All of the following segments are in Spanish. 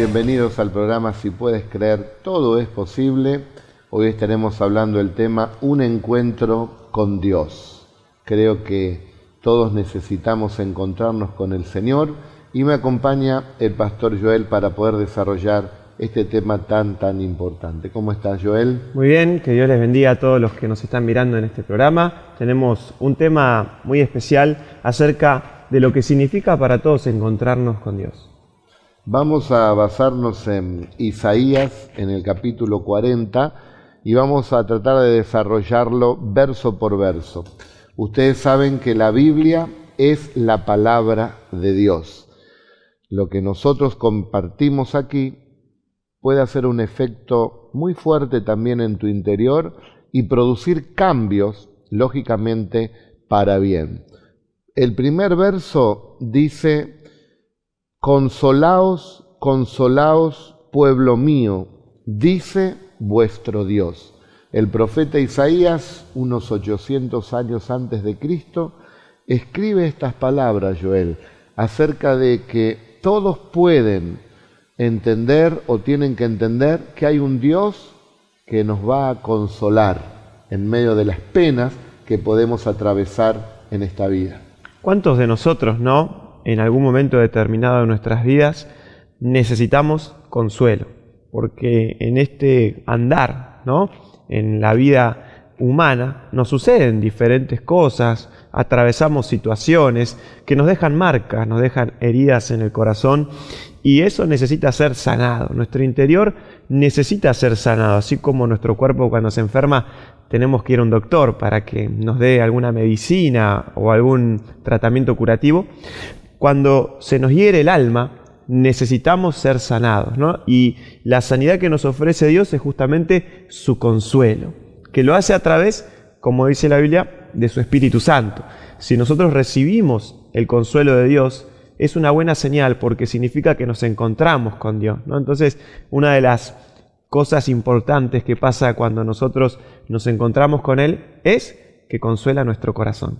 bienvenidos al programa Si Puedes Creer, Todo es Posible. Hoy estaremos hablando del tema Un Encuentro con Dios. Creo que todos necesitamos encontrarnos con el Señor y me acompaña el pastor Joel para poder desarrollar este tema tan importante. ¿Cómo estás, Joel? Muy bien, que Dios les bendiga a todos los que nos están mirando en este programa. Tenemos un tema muy especial acerca de lo que significa para todos encontrarnos con Dios. Vamos a basarnos en Isaías, en el capítulo 40, y vamos a tratar de desarrollarlo verso por verso. Ustedes saben que la Biblia es la palabra de Dios. Lo que nosotros compartimos aquí puede hacer un efecto muy fuerte también en tu interior y producir cambios, lógicamente, para bien. El primer verso dice: Consolaos, consolaos, pueblo mío, dice vuestro Dios. El profeta Isaías, unos 800 años antes de Cristo, escribe estas palabras, Joel, acerca de que todos pueden entender o tienen que entender que hay un Dios que nos va a consolar en medio de las penas que podemos atravesar en esta vida. ¿Cuántos de nosotros, en algún momento determinado de nuestras vidas, necesitamos consuelo? Porque en este andar, en la vida humana, nos suceden diferentes cosas, atravesamos situaciones que nos dejan marcas, nos dejan heridas en el corazón, y eso necesita ser sanado. Nuestro interior necesita ser sanado, así como nuestro cuerpo cuando se enferma tenemos que ir a un doctor para que nos dé alguna medicina o algún tratamiento curativo. Cuando se nos hiere el alma, necesitamos ser sanados, Y la sanidad que nos ofrece Dios es justamente su consuelo, que lo hace a través, como dice la Biblia, de su Espíritu Santo. Si nosotros recibimos el consuelo de Dios, es una buena señal porque significa que nos encontramos con Dios, Entonces, una de las cosas importantes que pasa cuando nosotros nos encontramos con Él es que consuela nuestro corazón.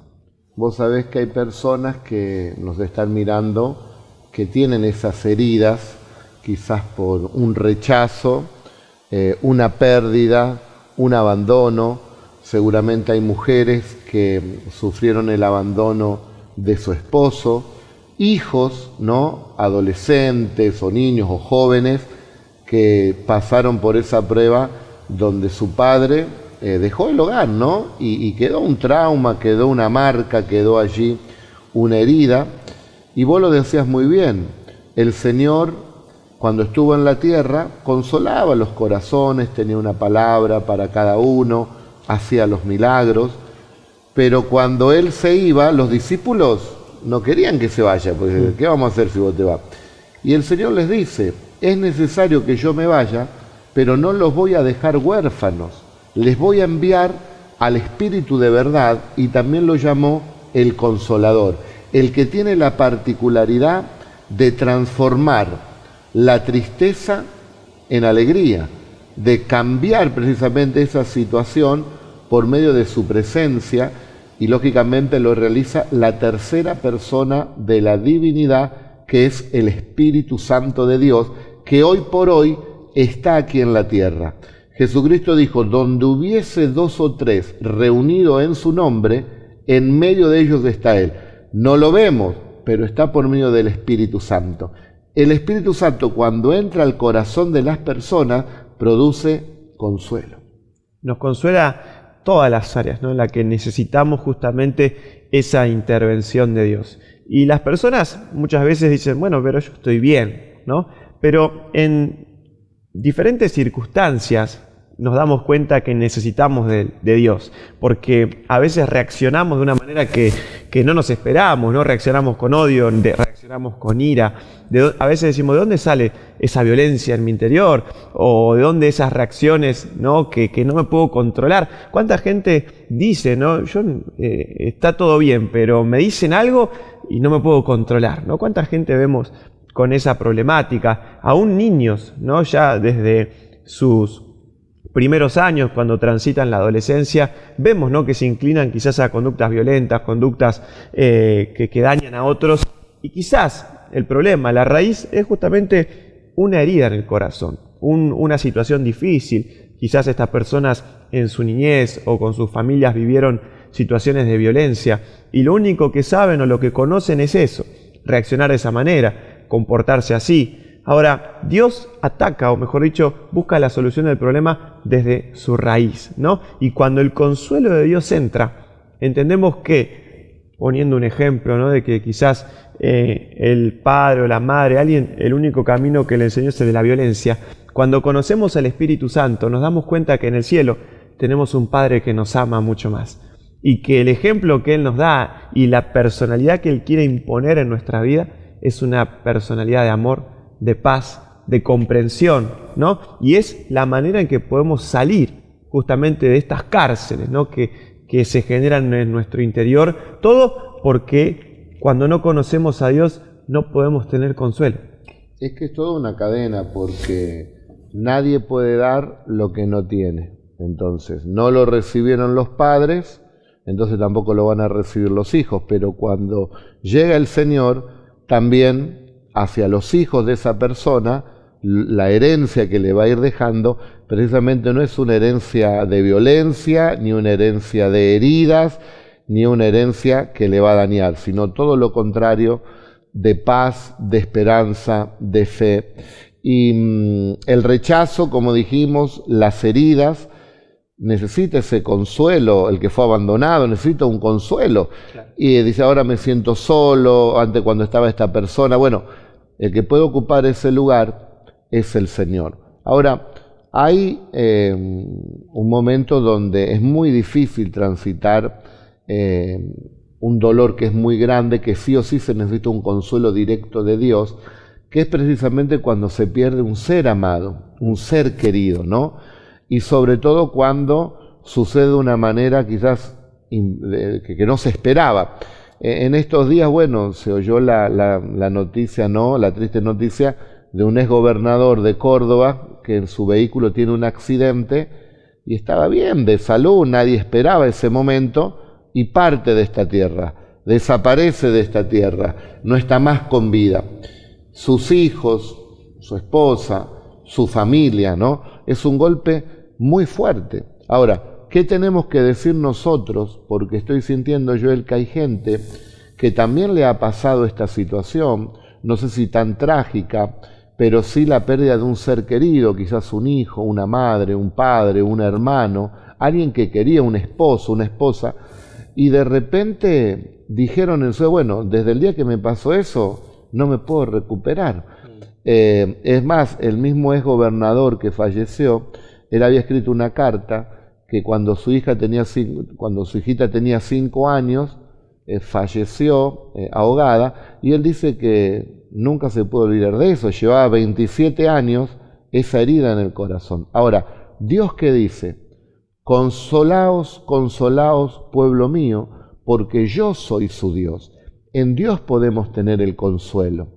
Vos sabés que hay personas que nos están mirando que tienen esas heridas, quizás por un rechazo, una pérdida, un abandono. Seguramente hay mujeres que sufrieron el abandono de su esposo, hijos, adolescentes o niños o jóvenes que pasaron por esa prueba donde su padre dejó el hogar, y quedó un trauma, quedó una marca, quedó allí una herida. Y vos lo decías muy bien, el Señor, cuando estuvo en la tierra, consolaba los corazones, tenía una palabra para cada uno, hacía los milagros, pero cuando Él se iba, los discípulos no querían que se vaya, porque ¿qué vamos a hacer si vos te vas? Y el Señor les dice: es necesario que yo me vaya, pero no los voy a dejar huérfanos, les voy a enviar al Espíritu de verdad, y también lo llamó el Consolador, el que tiene la particularidad de transformar la tristeza en alegría, de cambiar precisamente esa situación por medio de su presencia, y lógicamente lo realiza la tercera persona de la divinidad, que es el Espíritu Santo de Dios, que hoy por hoy está aquí en la tierra. Jesucristo dijo: donde hubiese 2 o 3 reunidos en su nombre, en medio de ellos está Él. No lo vemos, pero está por medio del Espíritu Santo. El Espíritu Santo, cuando entra al corazón de las personas, produce consuelo. Nos consuela todas las áreas, en las que necesitamos justamente esa intervención de Dios. Y las personas muchas veces dicen: bueno, pero yo estoy bien, Pero en diferentes circunstancias nos damos cuenta que necesitamos de Dios, porque a veces reaccionamos de una manera que no nos esperamos, reaccionamos con odio, reaccionamos con ira. A veces decimos: ¿de dónde sale esa violencia en mi interior? ¿O de dónde esas reacciones que no me puedo controlar? ¿Cuánta gente dice, está todo bien, pero me dicen algo y no me puedo controlar? ¿Cuánta gente vemos con esa problemática? Aún niños, ya desde sus primeros años, cuando transitan la adolescencia, vemos que se inclinan quizás a conductas violentas, conductas que dañan a otros, y quizás el problema, la raíz, es justamente una herida en el corazón, una situación difícil. Quizás estas personas en su niñez o con sus familias vivieron situaciones de violencia y lo único que saben o lo que conocen es eso, reaccionar de esa manera, comportarse así. Ahora, Dios ataca, o mejor dicho, busca la solución del problema desde su raíz, ¿no? Y cuando el consuelo de Dios entra, entendemos que, poniendo un ejemplo, ¿no?, de que quizás el padre o la madre, alguien, el único camino que le enseñó es el de la violencia. Cuando conocemos al Espíritu Santo, nos damos cuenta que en el cielo tenemos un Padre que nos ama mucho más. Y que el ejemplo que Él nos da y la personalidad que Él quiere imponer en nuestra vida es una personalidad de amor, de paz, de comprensión, ¿no? Y es la manera en que podemos salir justamente de estas cárceles, ¿no?, que se generan en nuestro interior. Todo porque cuando no conocemos a Dios no podemos tener consuelo. Es que es toda una cadena, porque nadie puede dar lo que no tiene. Entonces, no lo recibieron los padres, entonces tampoco lo van a recibir los hijos. Pero cuando llega el Señor, también hacia los hijos de esa persona, la herencia que le va a ir dejando, precisamente no es una herencia de violencia, ni una herencia de heridas, ni una herencia que le va a dañar, sino todo lo contrario, de paz, de esperanza, de fe. Y el rechazo, como dijimos, las heridas, necesita ese consuelo. El que fue abandonado necesita un consuelo. Claro. Y dice, ahora me siento solo, antes cuando estaba esta persona. Bueno, el que puede ocupar ese lugar es el Señor. Ahora, hay un momento donde es muy difícil transitar un dolor que es muy grande, que sí o sí se necesita un consuelo directo de Dios, que es precisamente cuando se pierde un ser amado, un ser querido, ¿no? Y sobre todo cuando sucede de una manera quizás que no se esperaba. En estos días, bueno, se oyó la noticia, ¿no?, la triste noticia de un exgobernador de Córdoba que en su vehículo tiene un accidente y estaba bien, de salud, nadie esperaba ese momento, y parte de esta tierra, desaparece de esta tierra, no está más con vida. Sus hijos, su esposa, su familia, ¿no? Es un golpe muy fuerte. Ahora, ¿qué tenemos que decir nosotros? Porque estoy sintiendo, Joel, que hay gente que también le ha pasado esta situación, no sé si tan trágica, pero sí la pérdida de un ser querido, quizás un hijo, una madre, un padre, un hermano, alguien que quería, un esposo, una esposa, y de repente dijeron en su, bueno, desde el día que me pasó eso, no me puedo recuperar. Es más, el mismo exgobernador que falleció, él había escrito una carta que cuando su hijita tenía 5 años, falleció ahogada, y él dice que nunca se pudo olvidar de eso, llevaba 27 años esa herida en el corazón. Ahora, ¿Dios qué dice? Consolaos, consolaos, pueblo mío, porque yo soy su Dios. En Dios podemos tener el consuelo.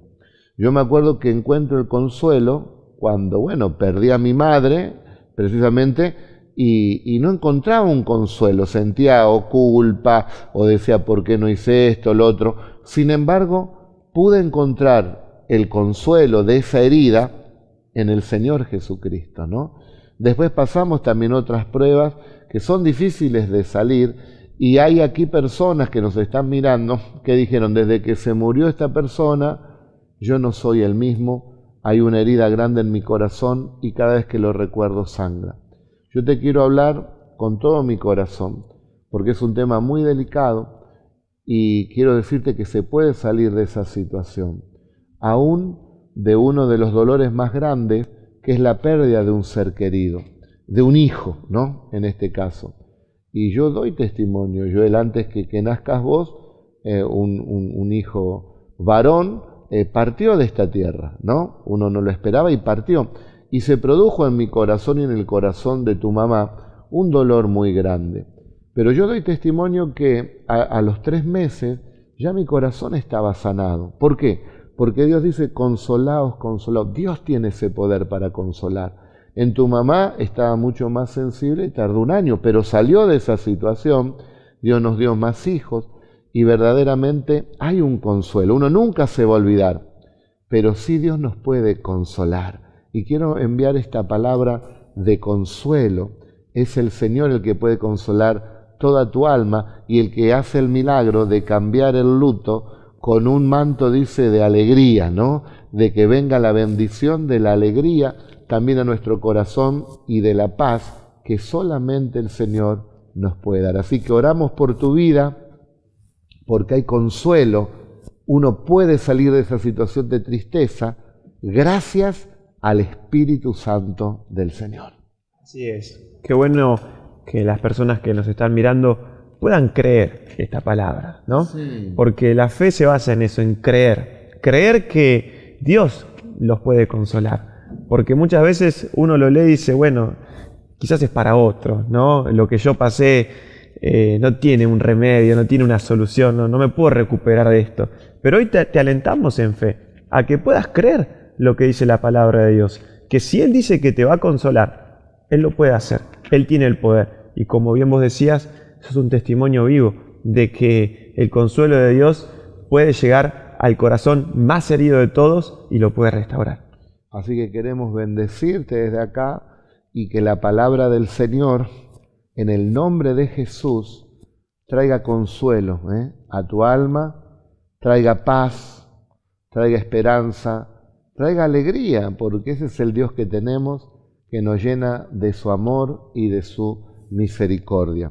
Yo me acuerdo que encuentro el consuelo cuando, bueno, perdí a mi madre, precisamente, y no encontraba un consuelo. Sentía o culpa, o decía, ¿por qué no hice esto, lo otro? Sin embargo, pude encontrar el consuelo de esa herida en el Señor Jesucristo, ¿no? Después pasamos también otras pruebas que son difíciles de salir, y hay aquí personas que nos están mirando que dijeron, desde que se murió esta persona, yo no soy el mismo, hay una herida grande en mi corazón y cada vez que lo recuerdo sangra. Yo te quiero hablar con todo mi corazón, porque es un tema muy delicado y quiero decirte que se puede salir de esa situación, aún de uno de los dolores más grandes, que es la pérdida de un ser querido, de un hijo, ¿no?, en este caso. Y yo doy testimonio, Joel, antes que nazcas vos, un hijo varón partió de esta tierra, ¿no? Uno no lo esperaba y partió. Y se produjo en mi corazón y en el corazón de tu mamá un dolor muy grande. Pero yo doy testimonio que a los 3 meses ya mi corazón estaba sanado. ¿Por qué? Porque Dios dice, consolaos, consolaos. Dios tiene ese poder para consolar. En tu mamá estaba mucho más sensible y tardó 1 año, pero salió de esa situación. Dios nos dio más hijos y verdaderamente hay un consuelo. Uno nunca se va a olvidar, pero sí Dios nos puede consolar. Y quiero enviar esta palabra de consuelo. Es el Señor el que puede consolar toda tu alma y el que hace el milagro de cambiar el luto con un manto, dice, de alegría, ¿no? De que venga la bendición de la alegría también a nuestro corazón y de la paz que solamente el Señor nos puede dar. Así que oramos por tu vida porque hay consuelo. Uno puede salir de esa situación de tristeza gracias al Espíritu Santo del Señor. Así es. Qué bueno que las personas que nos están mirando puedan creer esta palabra, ¿no? Sí. Porque la fe se basa en eso, en creer. Creer que Dios los puede consolar. Porque muchas veces uno lo lee y dice, bueno, quizás es para otros, ¿no? Lo que yo pasé no tiene un remedio, no tiene una solución, no me puedo recuperar de esto. Pero hoy te alentamos en fe a que puedas creer lo que dice la palabra de Dios. Que si Él dice que te va a consolar, Él lo puede hacer. Él tiene el poder. Y como bien vos decías, eso es un testimonio vivo de que el consuelo de Dios puede llegar al corazón más herido de todos y lo puede restaurar. Así que queremos bendecirte desde acá y que la palabra del Señor, en el nombre de Jesús, traiga consuelo a tu alma, traiga paz, traiga esperanza, traiga alegría, porque ese es el Dios que tenemos, que nos llena de su amor y de su misericordia.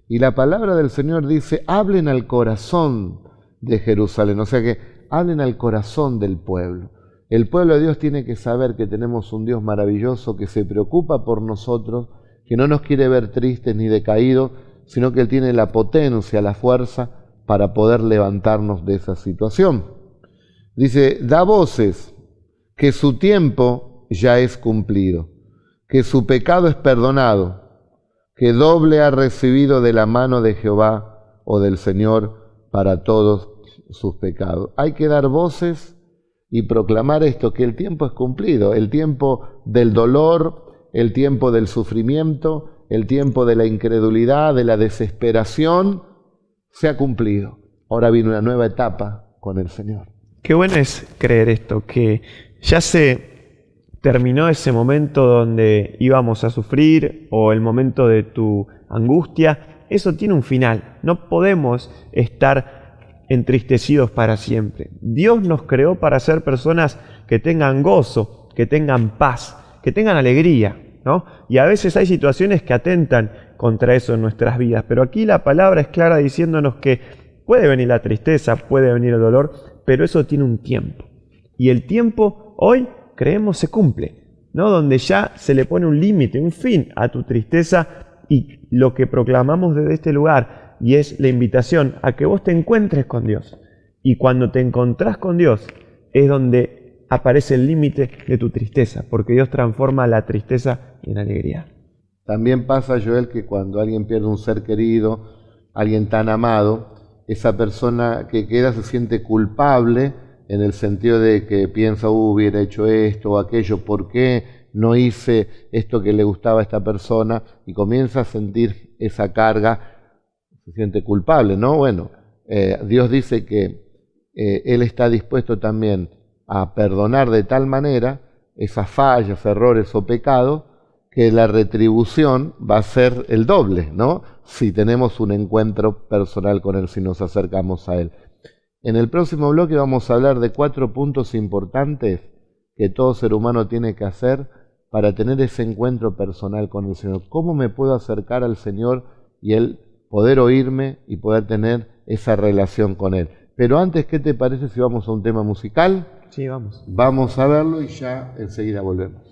Y la palabra del Señor dice, hablen al corazón de Jerusalén, o sea que hablen al corazón del pueblo. El pueblo de Dios tiene que saber que tenemos un Dios maravilloso que se preocupa por nosotros, que no nos quiere ver tristes ni decaídos, sino que Él tiene la potencia, la fuerza para poder levantarnos de esa situación. Dice, da voces, que su tiempo ya es cumplido, que su pecado es perdonado, que doble ha recibido de la mano de Jehová o del Señor para todos sus pecados. Hay que dar voces y proclamar esto, que el tiempo es cumplido, el tiempo del dolor, el tiempo del sufrimiento, el tiempo de la incredulidad, de la desesperación, se ha cumplido. Ahora viene una nueva etapa con el Señor. Qué bueno es creer esto, que ya se terminó ese momento donde íbamos a sufrir o el momento de tu angustia. Eso tiene un final. No podemos estar entristecidos para siempre. Dios nos creó para ser personas que tengan gozo, que tengan paz, que tengan alegría, ¿no? Y a veces hay situaciones que atentan contra eso en nuestras vidas, pero aquí la palabra es clara diciéndonos que puede venir la tristeza, puede venir el dolor, pero eso tiene un tiempo. Y el tiempo hoy, creemos, se cumple, ¿no? Donde ya se le pone un límite, un fin a tu tristeza, y lo que proclamamos desde este lugar, y es la invitación a que vos te encuentres con Dios. Y cuando te encontrás con Dios, es donde aparece el límite de tu tristeza, porque Dios transforma la tristeza en alegría. También pasa, Joel, que cuando alguien pierde un ser querido, alguien tan amado, esa persona que queda se siente culpable en el sentido de que piensa, hubiera hecho esto o aquello, ¿por qué no hice esto que le gustaba a esta persona? Y comienza a sentir esa carga, se siente culpable, ¿no? Bueno, Dios dice que Él está dispuesto también a perdonar de tal manera esas fallas, errores o pecados, que la retribución va a ser el doble, ¿no? Si tenemos un encuentro personal con Él, si nos acercamos a Él. En el próximo bloque vamos a hablar de 4 puntos importantes que todo ser humano tiene que hacer para tener ese encuentro personal con el Señor. ¿Cómo me puedo acercar al Señor y Él poder oírme y poder tener esa relación con Él? Pero antes, ¿qué te parece si vamos a un tema musical? Sí, vamos. Vamos a verlo y ya enseguida volvemos.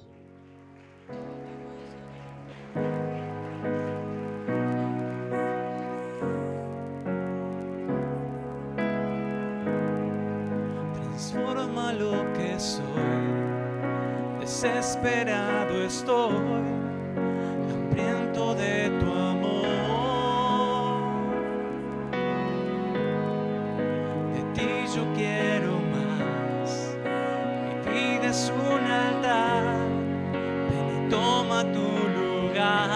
Transforma lo que soy, desesperado estoy, hambriento de tu amor. De ti yo quiero más, mi vida es un altar, ven y toma tu lugar.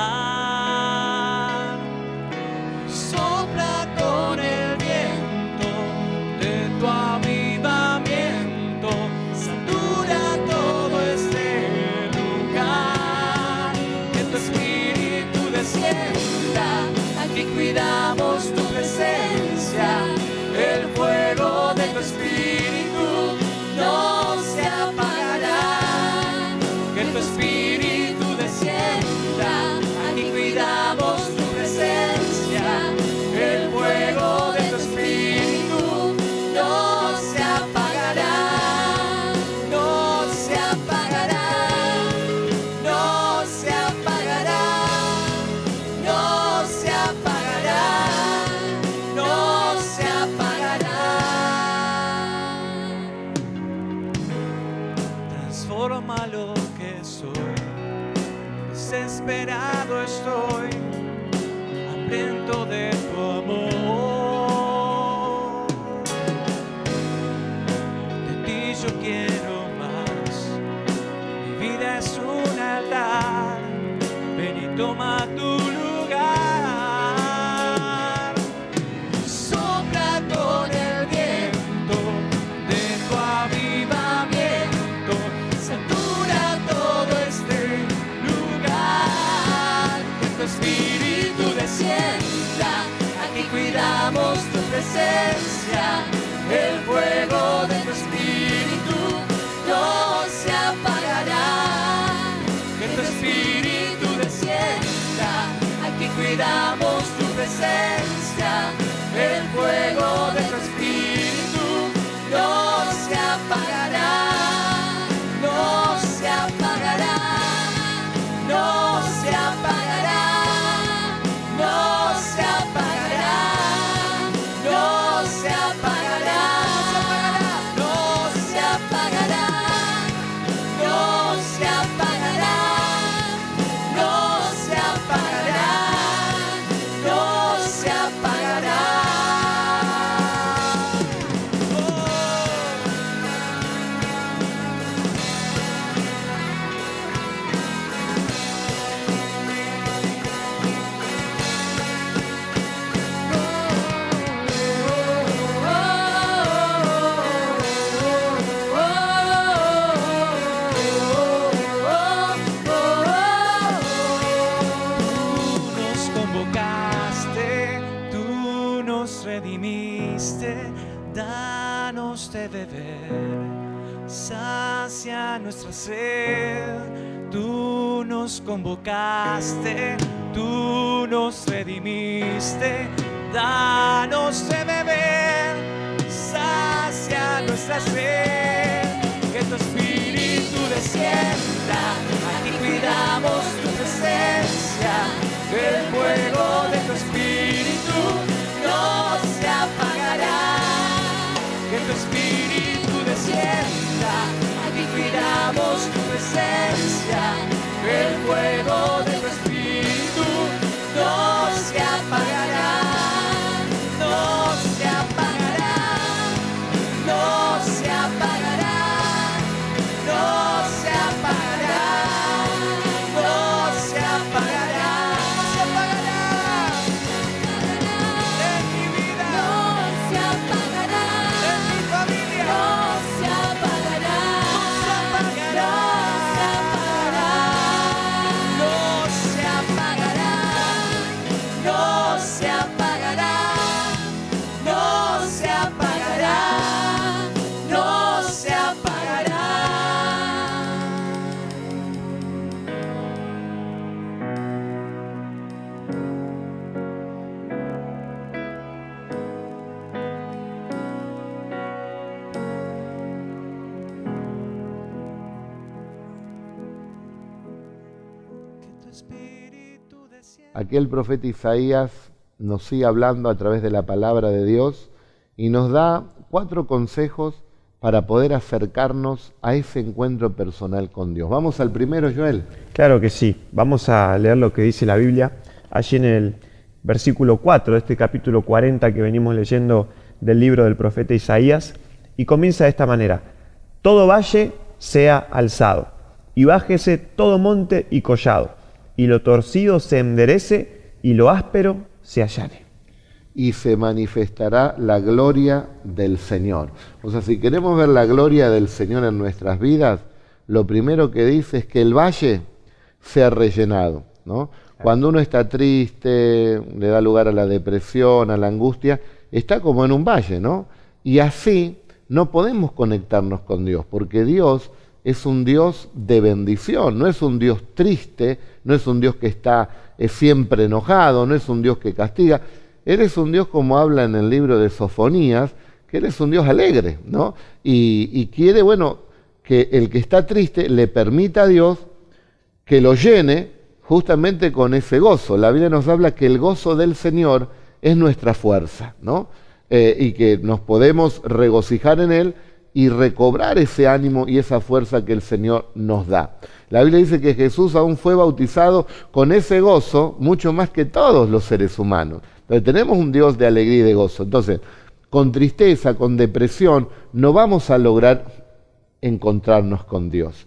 Sopla con el viento de tu avivamiento, Santo desesperado estoy, hambriento de tu amor. De ti yo quiero más, mi vida es un altar, ven y toma tu lugar. Sopla con el viento de tu avivamiento, satura todo este lugar. Que tu espíritu descienda, aquí cuidamos tu presencia. El fuego de tu espíritu no se apagará. Que tu espíritu descienda, aquí cuidamos tu presencia. El fuego de tu espíritu no se apagará, no se apagará, no se apagará, no se apagará, no se apagará, no se apagará, no se apagará, no se apagará, no se apagará. Tú nos convocaste, tú nos redimiste, danos de beber, sacia nuestra sed. Tú nos convocaste, tú nos redimiste, danos de beber, sacia nuestra sed. Que tu espíritu descienda, aquí cuidamos tu presencia. El fuego de tu espíritu no se apagará. Que tu espíritu descienda, aquí cuidamos tu presencia. El fuego de tu espíritu no se apagará, no se apagará, no se apagará, no se apagará, no se apagará, se apagará. En mi vida, no se apagará. En mi familia, no se apagará, no se apagará, no se apagará, no se apagará, no se apagará. Que tu espíritu descienda. Aquí el profeta Isaías nos sigue hablando a través de la palabra de Dios y nos da 4 consejos para poder acercarnos a ese encuentro personal con Dios. Vamos al primero, Joel. Claro que sí. Vamos a leer lo que dice la Biblia allí en el versículo 4 de este capítulo 40 que venimos leyendo del libro del profeta Isaías, y comienza de esta manera: todo valle sea alzado, y bájese todo monte y collado, y lo torcido se enderece, y lo áspero se allane. Y se manifestará la gloria del Señor. O sea, si queremos ver la gloria del Señor en nuestras vidas, lo primero que dice es que el valle sea rellenado, ¿no? Cuando uno está triste, le da lugar a la depresión, a la angustia, está como en un valle, ¿no? Y así no podemos conectarnos con Dios, porque Dios es un Dios de bendición, no es un Dios triste, no es un Dios que está siempre enojado, no es un Dios que castiga. Él es un Dios, como habla en el libro de Sofonías, que Él es un Dios alegre, ¿no? Y quiere, bueno, que el que está triste le permita a Dios que lo llene justamente con ese gozo. La Biblia nos habla que el gozo del Señor es nuestra fuerza, ¿no? Y que nos podemos regocijar en Él y recobrar ese ánimo y esa fuerza que el Señor nos da. La Biblia dice que Jesús aún fue bautizado con ese gozo mucho más que todos los seres humanos. Entonces tenemos un Dios de alegría y de gozo. Entonces, con tristeza, con depresión, no vamos a lograr encontrarnos con Dios.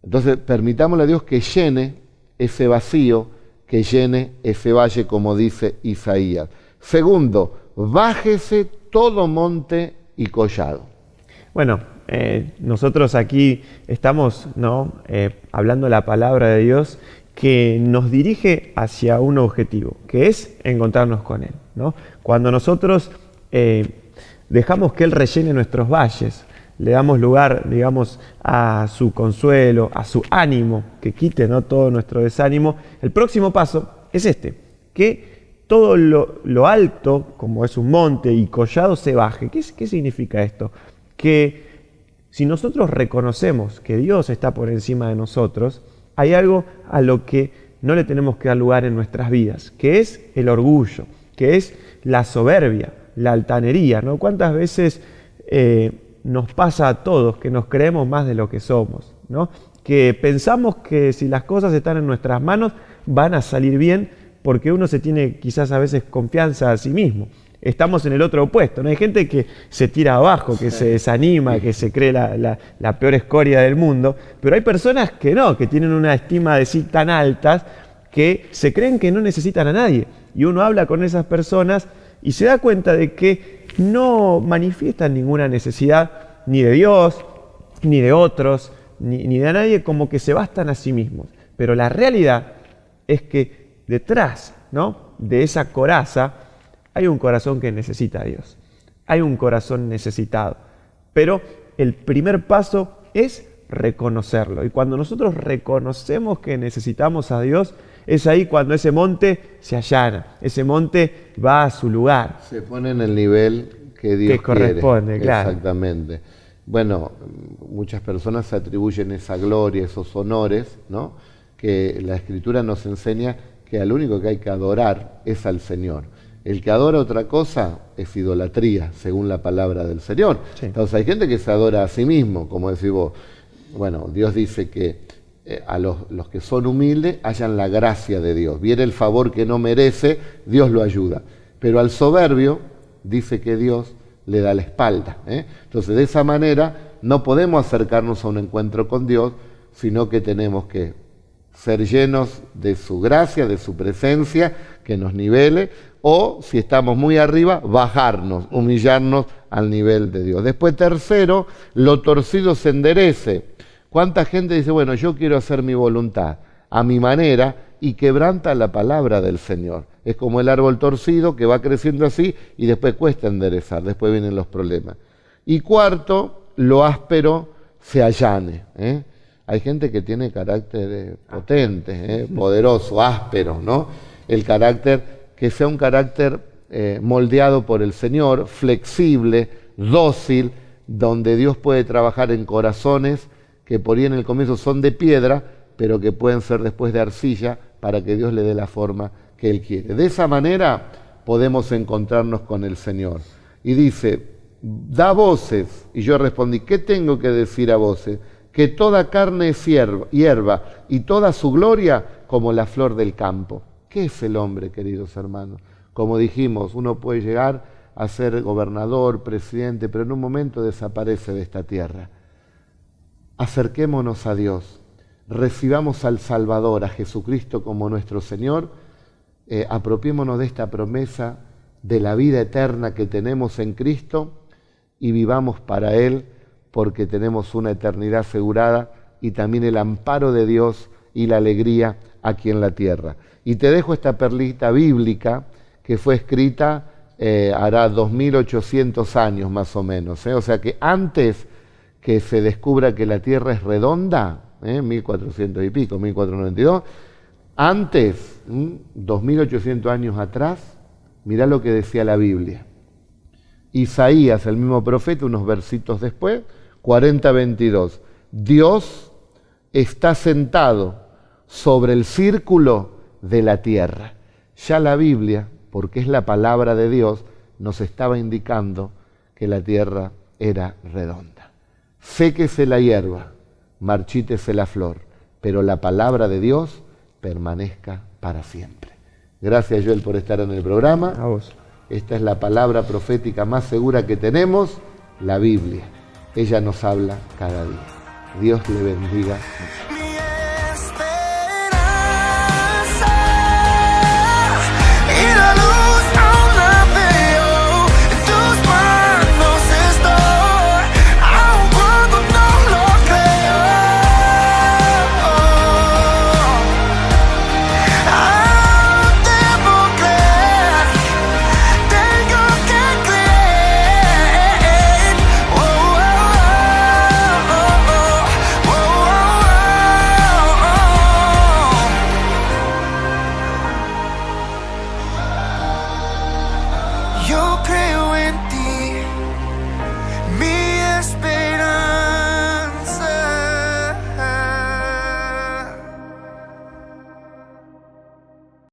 Entonces, permitámosle a Dios que llene ese vacío, que llene ese valle, como dice Isaías. Segundo, bájese todo monte y collado. Bueno, nosotros aquí estamos, ¿no?, hablando la palabra de Dios que nos dirige hacia un objetivo, que es encontrarnos con Él, ¿no? Cuando nosotros dejamos que Él rellene nuestros valles, le damos lugar, digamos, a su consuelo, a su ánimo, que quite, ¿no?, todo nuestro desánimo, el próximo paso es que todo lo alto, como es un monte y collado, se baje. ¿Qué significa esto? Que si nosotros reconocemos que Dios está por encima de nosotros, hay algo a lo que no le tenemos que dar lugar en nuestras vidas, que es el orgullo, que es la soberbia, la altanería, ¿no? ¿Cuántas veces nos pasa a todos que nos creemos más de lo que somos, ¿no? Que pensamos que si las cosas están en nuestras manos van a salir bien porque uno se tiene quizás a veces confianza a sí mismo. Estamos en el otro opuesto, ¿no? Hay gente que se tira abajo, que se desanima, que se cree la peor escoria del mundo, pero hay personas que no, que tienen una estima de sí tan altas que se creen que no necesitan a nadie. Y uno habla con esas personas y se da cuenta de que no manifiestan ninguna necesidad ni de Dios, ni de otros, ni de nadie, como que se bastan a sí mismos. Pero la realidad es que detrás, ¿no?, de esa coraza hay un corazón que necesita a Dios. Hay un corazón necesitado. Pero el primer paso es reconocerlo. Y cuando nosotros reconocemos que necesitamos a Dios, es ahí cuando ese monte se allana. Ese monte va a su lugar. Se pone en el nivel que Dios corresponde, quiere. claro. Exactamente. Bueno, muchas personas se atribuyen esa gloria, esos honores, ¿no?, que la Escritura nos enseña que al único que hay que adorar es al Señor. El que adora otra cosa es idolatría, según la palabra del Señor. Sí. Entonces hay gente que se adora a sí mismo, como decís vos. Bueno, Dios dice que a los que son humildes hayan la gracia de Dios. Viene el favor que no merece, Dios lo ayuda. Pero al soberbio dice que Dios le da la espalda. Entonces de esa manera no podemos acercarnos a un encuentro con Dios, sino que tenemos que ser llenos de su gracia, de su presencia, que nos nivele, o si estamos muy arriba, bajarnos, humillarnos al nivel de Dios. Después, tercero, lo torcido se enderece. ¿Cuánta gente dice, bueno, yo quiero hacer mi voluntad a mi manera, y quebranta la palabra del Señor? Es como el árbol torcido que va creciendo así y después cuesta enderezar, después vienen los problemas. Y cuarto, lo áspero se allane. Hay gente que tiene carácter potente, poderoso, áspero, ¿no? El carácter, que sea un carácter moldeado por el Señor, flexible, dócil, donde Dios puede trabajar en corazones que por ahí en el comienzo son de piedra, pero que pueden ser después de arcilla para que Dios le dé la forma que Él quiere. De esa manera podemos encontrarnos con el Señor. Y dice, da voces. Y yo respondí, ¿qué tengo que decir a voces? Que toda carne es hierba y toda su gloria como la flor del campo. ¿Qué es el hombre, queridos hermanos? Como dijimos, uno puede llegar a ser gobernador, presidente, pero en un momento desaparece de esta tierra. Acerquémonos a Dios, recibamos al Salvador, a Jesucristo como nuestro Señor, apropiémonos de esta promesa de la vida eterna que tenemos en Cristo y vivamos para Él, porque tenemos una eternidad asegurada y también el amparo de Dios y la alegría aquí en la tierra. Y te dejo esta perlita bíblica que fue escrita hará 2800 años más o menos. O sea que antes que se descubra que la tierra es redonda, 1400 y pico, 1492, antes, 2800 años atrás, mirá lo que decía la Biblia. Isaías, el mismo profeta, unos versitos después, 40:22. Dios está sentado sobre el círculo de la tierra. Ya la Biblia, porque es la palabra de Dios, nos estaba indicando que la tierra era redonda. séquese la hierba, marchítese la flor, pero la palabra de Dios permanezca para siempre. Gracias, Joel, por estar en el programa. A vos. Esta es la palabra profética más segura que tenemos, la Biblia. Ella nos habla cada día. Dios le bendiga mucho.